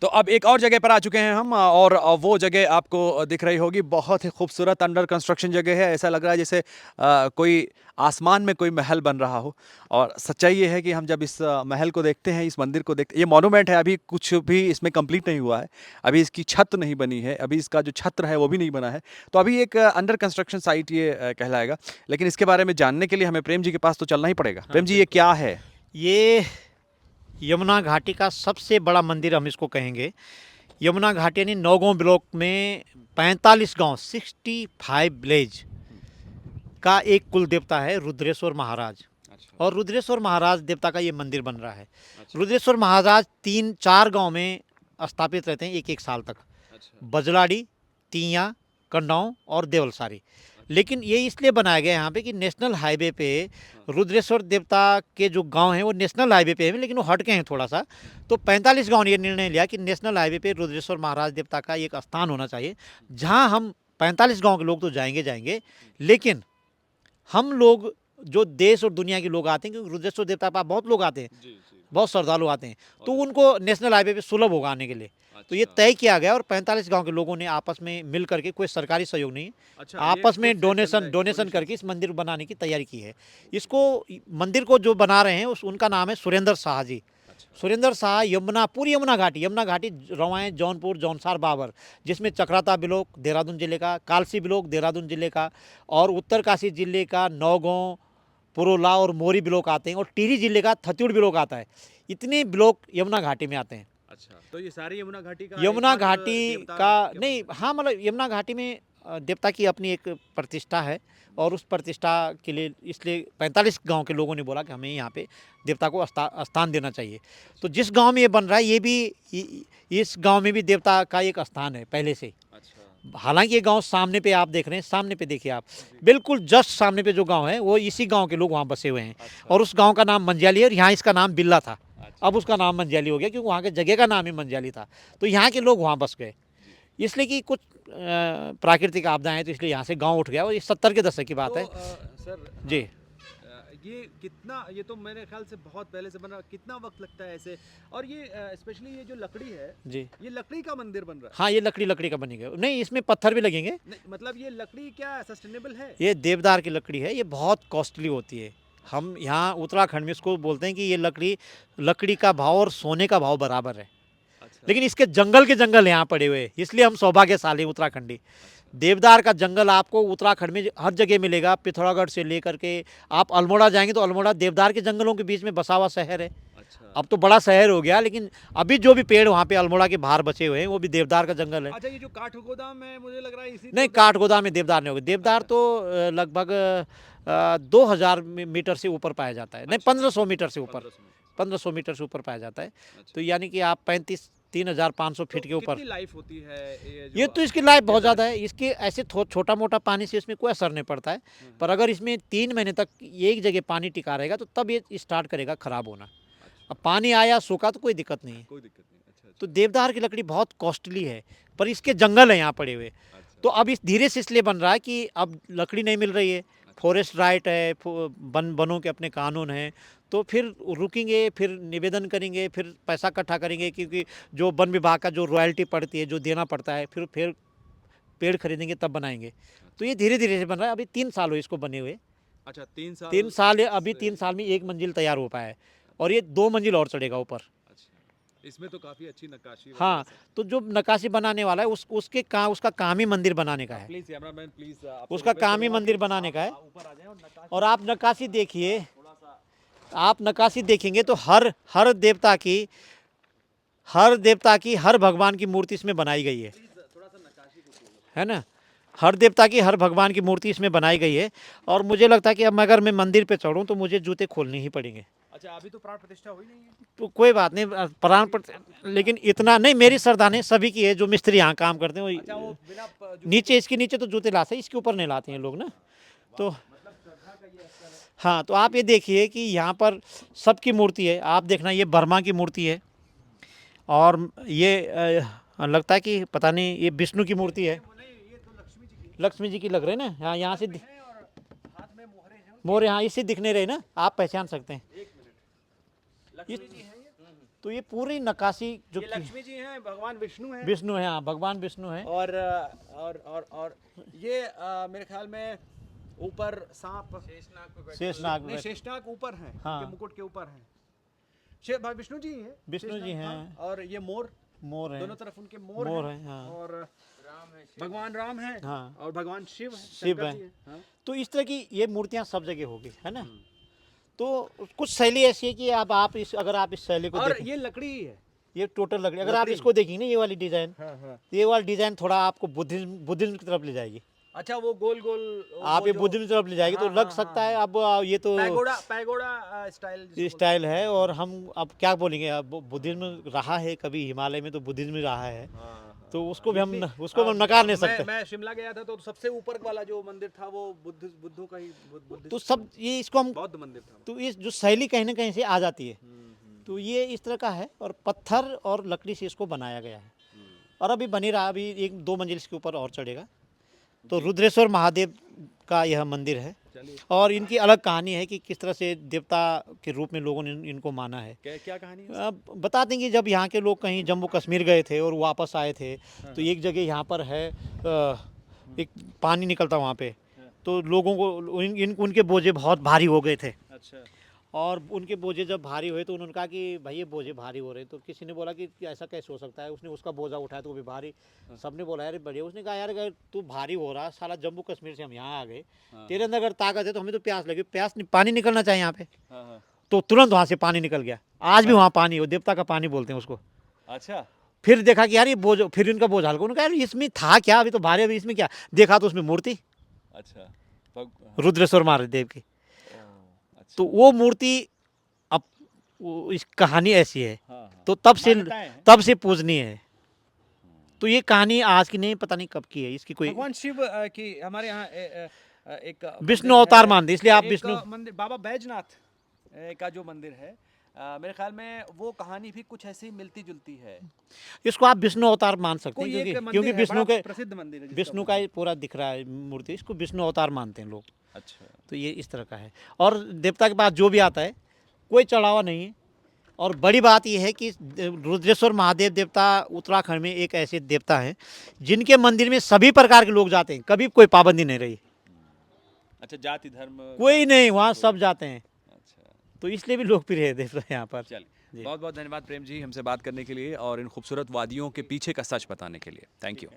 तो अब एक और जगह पर आ चुके हैं हम और वो जगह आपको दिख रही होगी, बहुत ही खूबसूरत अंडर कंस्ट्रक्शन जगह है। ऐसा लग रहा है जैसे कोई आसमान में कोई महल बन रहा हो। और सच्चाई ये है कि हम जब इस महल को देखते हैं, इस मंदिर को देखते हैं, ये मॉन्यूमेंट है, अभी कुछ भी इसमें कंप्लीट नहीं हुआ है। अभी इसकी छत नहीं बनी है, अभी इसका जो छत्र है वो भी नहीं बना है। तो अभी एक अंडर कंस्ट्रक्शन साइट ये कहलाएगा। लेकिन इसके बारे में जानने के लिए हमें प्रेम जी के पास तो चलना ही पड़ेगा। हाँ प्रेम जी, ये बिल्कुल। क्या है? ये यमुना घाटी का सबसे बड़ा मंदिर हम इसको कहेंगे। यमुना घाटी यानी नौगांव ब्लॉक में 45 गांव 65 विलेज का एक कुल देवता है रुद्रेश्वर महाराज। अच्छा। और रुद्रेश्वर महाराज देवता का ये मंदिर बन रहा है। अच्छा। रुद्रेश्वर महाराज 3-4 गांव में स्थापित रहते हैं एक एक साल तक। अच्छा। बजलाड़ी, तिया, कन्नौज और देवलसारी। लेकिन ये इसलिए बनाया गया यहाँ पे कि नेशनल हाईवे पे रुद्रेश्वर देवता के जो गांव हैं वो नेशनल हाईवे पे हैं, लेकिन वो हट के हैं थोड़ा सा। तो 45 गांव ने ये निर्णय लिया कि नेशनल हाईवे पे रुद्रेश्वर महाराज देवता का एक स्थान होना चाहिए, जहाँ हम 45 गांव के लोग तो जाएंगे जाएंगे, लेकिन हम लोग जो देश और दुनिया के लोग आते हैं, क्योंकि रुद्रेश्वर देवता के पास बहुत लोग आते हैं, जी जी। बहुत श्रद्धालु आते हैं, तो और उनको नेशनल हाईवे पे सुलभ होगा आने के लिए। तो ये अच्छा। तय किया गया और 45 गांव के लोगों ने आपस में मिल करके, कोई सरकारी सहयोग नहीं, अच्छा, ये आपस खुद में से चल रहा डोनेशन है, डोनेशन डोनेशन करके से। इस मंदिर बनाने की तैयारी की है। इसको मंदिर को जो बना रहे हैं उनका नाम है सुरेंद्र शाह जी। अच्छा। सुरेंद्र शाह यमुना, पूरी यमुना घाटी रवाएं, जौनपुर, जौनसार, बाबर, जिसमें चक्राता ब्लॉक देहरादून जिले का, कालसी ब्लॉक देहरादून जिले का, और उत्तरकाशी जिले का नौगांव, पुरोला और मोरी ब्लॉक आते हैं, और टिहरी जिले का थत्यूड़ ब्लॉक आता है। इतने ब्लॉक यमुना घाटी में आते हैं। अच्छा, तो ये सारी यमुना घाटी का यमुना एकमात्र घाटी देवता का क्या नहीं, मंदिर है? हाँ मतलब यमुना घाटी में देवता की अपनी एक प्रतिष्ठा है, और उस प्रतिष्ठा के लिए इसलिए 45 गांव के लोगों ने बोला कि हमें यहाँ पे देवता को स्थान देना चाहिए। तो जिस गांव में ये बन रहा है, ये भी इस गांव में भी देवता का एक स्थान है पहले से। अच्छा। हालांकि ये गांव सामने पे आप देख रहे हैं, सामने पे देखिए आप, जी। बिल्कुल जस्ट सामने पे जो गांव है वो इसी गांव के लोग वहाँ बसे हुए हैं। अच्छा। और उस गांव का नाम मंजियाली है, और यहाँ इसका नाम बिल्ला था। अच्छा। अब उसका नाम मंजियाली हो गया, क्योंकि वहाँ के जगह का नाम ही मंजियाली था। तो यहाँ के लोग वहाँ बस गए, जी। इसलिए कि कुछ प्राकृतिक आपदाएं हैं, तो इसलिए यहाँ से गांव उठ गया। और ये 70 के दशक की बात तो है। सर, जी। हाँ, ये कितना, ये तो मेरे ख्याल से बहुत पहले से बना, कितना वक्त लगता है ऐसे? और ये स्पेशली ये जो लकड़ी है, जी ये लकड़ी का मंदिर बन रहा है? हाँ, ये लकड़ी का बनेगा, नहीं इसमें पत्थर भी लगेंगे। नहीं, मतलब ये लकड़ी क्या सस्टेनेबल है? ये देवदार की लकड़ी है, ये बहुत कॉस्टली होती है। हम यहाँ उत्तराखंड में इसको बोलते हैं कि ये लकड़ी का भाव और सोने का भाव बराबर है। अच्छा। लेकिन इसके जंगल के जंगल यहाँ पड़े हुए हैं, इसलिए हम सौभाग्यशाली उत्तराखंडी। अच्छा। देवदार का जंगल आपको उत्तराखंड में हर जगह मिलेगा। पिथौरागढ़ से लेकर के आप अल्मोड़ा जाएंगे तो अल्मोड़ा देवदार के जंगलों के बीच में बसा हुआ शहर है। अच्छा। अब तो बड़ा शहर हो गया, लेकिन अभी जो भी पेड़ वहाँ पे अल्मोड़ा के बाहर बचे हुए हैं वो भी देवदार का जंगल है। अच्छा, ये जो काठगोदाम है, मुझे लग रहा है इसी नहीं, देवदार का। काठगोदाम में देवदार नहीं होगा। देवदार अच्छा। तो लगभग 2000 मीटर से ऊपर पाया जाता है, नहीं अच्छा। 1500 मीटर से ऊपर, 1500 मीटर। 1500 मीटर से ऊपर पाया जाता है। अच्छा। तो यानी कि आप 35-3500 तो फीट के ऊपर। कितनी लाइफ होती है ये ये जो तो इसकी लाइफ बहुत देवदार ज़्यादा की? है। इसके ऐसे छोटा मोटा पानी से इसमें कोई असर नहीं पड़ता है। हम्म। पर अगर इसमें 3 महीने तक एक जगह पानी टिका रहेगा तो तब ये स्टार्ट करेगा खराब होना। अब अच्छा। पानी आया सूखा तो कोई दिक्कत नहीं है। कोई दिक्कत नहीं। अच्छा। तो अच्छा। देवदार की लकड़ी बहुत कॉस्टली है, पर इसके जंगल हैं यहाँ पड़े हुए। अच्छा। तो अब इस धीरे से इसलिए बन रहा है कि अब लकड़ी नहीं मिल रही है, अच्छा। फॉरेस्ट राइट है, बनों के अपने कानून हैं। तो फिर रुकेंगे, फिर निवेदन करेंगे, फिर पैसा इकट्ठा करेंगे, क्योंकि जो वन विभाग का जो रॉयल्टी पड़ती है, जो देना पड़ता है, फिर पेड़ खरीदेंगे तब बनाएंगे। तो ये धीरे धीरे से बन रहा है। अभी 3 साल हुए इसको बने हुए। अच्छा, 3 साल 3 साल है अभी, से। 3 साल में 1 मंजिल तैयार हो पाया है, और ये 2 मंजिल और चढ़ेगा ऊपर। अच्छा, इसमें तो काफी अच्छी नक्काशी वगैरह हाँ, सब। तो जो नक्काशी बनाने वाला है उसका काम ही मंदिर बनाने का है। प्लीज कैमरामैन, प्लीज आपसे उसका रिक्वेस्ट काम ही करूंगा मंदिर कि बनाने का है। आप ऊपर आ जाएं और नक्काशी और आप नक्काशी देखिए, थोड़ा सा। आप नक्काशी देखेंगे तो हर देवता की हर भगवान की मूर्ति इसमें बनाई गई है। प्लीज थोड़ा सा नक्काशी को खोलो। है ना? हर देवता की हर भगवान की मूर्ति इसमें बनाई गई है। और मुझे लगता है कि अब अगर मैं मंदिर पे चढ़ूं तो मुझे जूते खोलने ही पड़ेंगे। अच्छा, अभी तो प्राण प्रतिष्ठा हुई नहीं है? तो कोई बात नहीं, लेकिन इतना नहीं, मेरी श्रद्धा नहीं, सभी की है जो मिस्त्री यहाँ काम करते हैं अच्छा, वो वो बिना जूते नीचे, इसके नीचे तो जूते लाते हैं, इसके ऊपर नहीं लाते हैं लोग ना। तो मतलब श्रद्धा का ये असर है। हाँ, तो आप ये देखिए कि यहाँ पर सबकी मूर्ति है। आप देखना, ये बर्मा की मूर्ति है, और ये लगता है कि पता नहीं ये विष्णु की मूर्ति है। नहीं, ये तो लक्ष्मी जी की लक्ष्मी जी की लग रही है ना। हाँ, यहाँ से है, और हाथ में मोहरे हैं। मोर यहाँ इससे दिखने रहे ना, आप पहचान सकते हैं। एक मिनट, लक्ष्मी जी हैं ये? तो ये पूरी नक्काशी जो ये लक्ष्मी जी हैं, भगवान विष्णु हैं, विष्णु है, हाँ भगवान विष्णु है। और ये मेरे ख्याल में ऊपर सांप शेषनाग नहीं, शेषनाग ऊपर हैं, हाँ। उनके मुकुट के ऊपर हैं। विष्णु जी हैं, विष्णु जी शेषनाग, हैं। हाँ, और ये मोर, मोर है, दोनों तरफ उनके मोर मोर हैं, है, हाँ। और भगवान राम हैं, हाँ। और भगवान शिव हैं, शिव शंकर हैं। जी हैं, हाँ। तो इस तरह की ये मूर्तियाँ सब जगह होगी, है ना। तो कुछ शैली ऐसी है कि अब आप इस अगर आप इस शैली को और देखें, ये लकड़ी ही है। ये टोटल लकड़ी, अगर आप लकड़ी। इसको देखेंगे ना ये वाली डिजाइन, हाँ, हाँ। ये वाला डिजाइन थोड़ा आपको बुद्धिज्म की तरफ ले जाएगी। अच्छा, वो गोल गोल आप ये बुद्धिज्म की तरफ ले जाएगी तो हाँ, लग हाँ, सकता हाँ, है अब ये तो पैगोडा स्टाइल स्टाइल है। और हम अब क्या बोलेंगे, अब बुद्धिज्म रहा है कभी हिमालय में, तो बुद्धिज्म ही रहा है, तो उसको भी हम नकार नहीं सकते। मैं शिमला गया था तो सबसे ऊपर वाला जो मंदिर था वो बुद्धों का ही तो सब ये इसको हम, बौद्ध मंदिर था। तो इस जो शैली कहीं ना कहीं से आ जाती है। तो ये इस तरह का है और पत्थर और लकड़ी से इसको बनाया गया है और अभी बनी रहा, अभी 1-2 मंजिल इसके ऊपर और चढ़ेगा। तो रुद्रेश्वर महादेव का यह मंदिर है और इनकी अलग कहानी है कि किस तरह से देवता के रूप में लोगों ने इनको माना है। क्या कहानी है? अब बता देंगे, जब यहाँ के लोग कहीं जम्मू कश्मीर गए थे और वापस आए थे तो एक जगह यहाँ पर है एक पानी निकलता वहाँ पे, तो लोगों को उनके बोझे बहुत भारी हो गए थे। अच्छा। और उनके बोझे जब भारी हुए तो उन्होंने कहा कि भाई ये बोझे भारी हो रहे, तो किसी ने बोला कि ऐसा कैसे हो सकता है, उसने उसका बोझा उठाया तो वो भी भारी। सबने बोला यार बढ़िया, उसने कहा यार अगर तू भारी हो रहा, साला जम्मू कश्मीर से हम यहाँ आ गए, तेरे अंदर अगर ताकत है तो हमें तो प्यास लगी, पानी निकलना चाहिए यहाँ पे। तो तुरंत वहाँ से पानी निकल गया, आज भी वहाँ पानी हो, देवता का पानी बोलते हैं उसको। अच्छा। फिर देखा कि यार ये बोझ, फिर इनका बोझ हल्का, उन्होंने कहा यार इसमें था क्या, अभी तो भारी, अभी इसमें क्या, देखा तो उसमें मूर्ति अच्छा, रुद्रेश्वर महादेव की। तो वो मूर्ति, अब इस कहानी ऐसी है, तो तब से पूजनीय है। तो ये कहानी आज की नहीं, पता नहीं कब की है, इसकी कोई भगवान शिव की हमारे यहाँ एक विष्णु अवतार मानते, इसलिए आप विष्णु मंदिर, बाबा बैजनाथ का जो मंदिर है, मेरे ख्याल में वो कहानी भी कुछ ऐसी मिलती जुलती है। इसको आप विष्णु अवतार मान सकते हैं, कोई एक क्योंकि मंदिर है, विष्णु बड़ा के प्रसिद्ध मंदिर है विष्णु का ही पूरा दिख रहा है मूर्ति, इसको विष्णु अवतार मानते हैं लोग। अच्छा। तो ये इस तरह का है और देवता के पास जो भी आता है कोई चढ़ावा नहीं है। और बड़ी बात यह है कि रुद्रेश्वर महादेव देवता उत्तराखंड में एक ऐसे देवता हैं जिनके मंदिर में सभी प्रकार के लोग जाते हैं, कभी कोई पाबंदी नहीं रही। अच्छा, जाति धर्म कोई नहीं, वहाँ सब जाते हैं, अच्छा, तो इसलिए भी लोकप्रिय है देवता यहाँ पर। चलिए, बहुत बहुत धन्यवाद प्रेम जी हमसे बात करने के लिए और इन खूबसूरत वादियों के पीछे का सच बताने के लिए। Thank you.